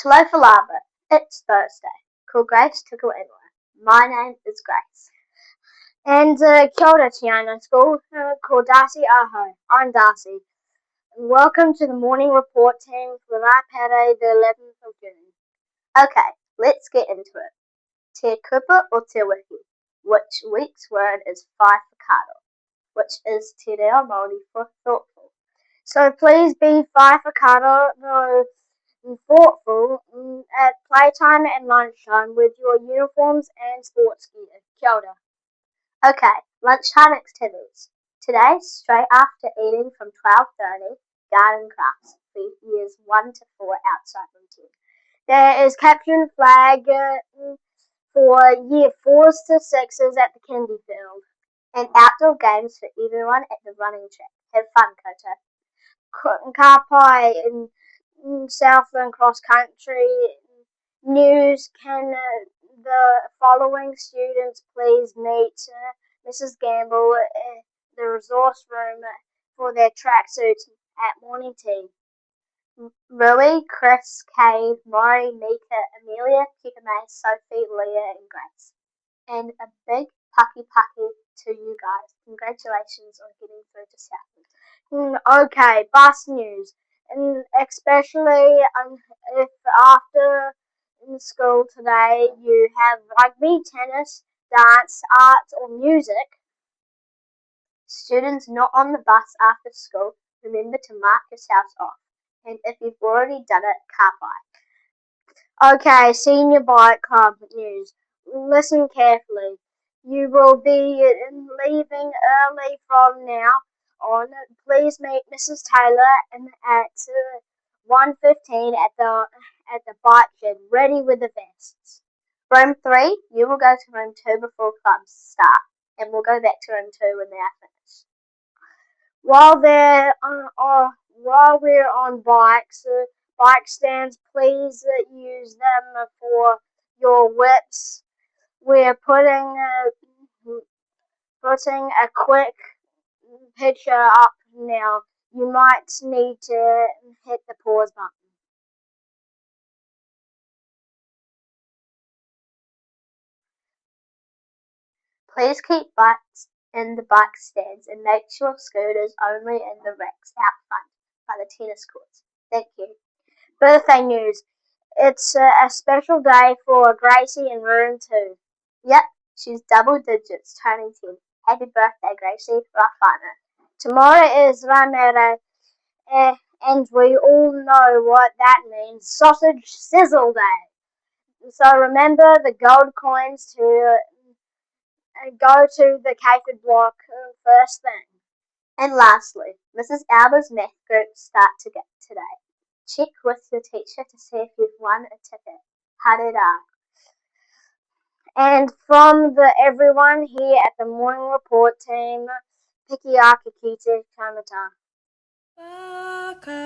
Hello for lava. It's Thursday. Call Grace Tuku Ingoa. My name is Grace. And kia ora Te Anau SCHOOL. Called Darcy ahau. I'm Darcy. And welcome to the morning report team for whaKA, the 11th of June. Okay, let's get into it. Te kupu or te wiki, which week's word is whaKA, which is te reo Māori for thoughtful. So please be whaKA and thoughtful at playtime and lunchtime with your uniforms and sports gear. Kia ora. Okay, lunchtime activities. Today, straight after eating from 12:30, garden crafts for years 1 to 4 outside room 10. There is caption flag for year 4s to 6s at the kindy field. And outdoor games for everyone at the running track. Have fun, koutou. Ka pai in Southland cross country news. Can the following students please meet Mrs. Gamble at the resource room for their tracksuits at morning tea? Rui, Chris, Kade, Morrie, Mika, Amelia, Sophie, Lia and Grace. And a big paki-paki to you guys. Congratulations on getting through to Southland. Okay, bus news. And especially if after school today you have rugby, tennis, dance, art or music, students not on the bus after school, remember to mark yourselves off. And if you've already done it, ka pai. Okay, senior bike club news. Listen carefully. You will be leaving early from now on. Please meet Mrs. Taylor at 1:15 at the bike shed, ready with the vests. Room 3, you will go to room 2 before clubs start, and we'll go back to room 2 when they are finished. While we're on bike stands, please use them for your whips. We're putting a quick picture up now. You might need to hit the pause button. Please keep bikes in the bike stands and make sure scooters only in the racks out front by the tennis courts. Thank you. Birthday news. It's a special day for Gracie in room 2. Yep, she's double digits, turning 10. Happy birthday, Gracie, whānau. Tomorrow is Rāmere, and we all know what that means. Sausage sizzle day. So remember the gold coins to go to the catered block first thing. And lastly, Mrs. Alba's math group start today. Check with your teacher to see if you've won a ticket. Kade. And from everyone here at the morning report team, paki-paki ki te kamata. Whakarongora.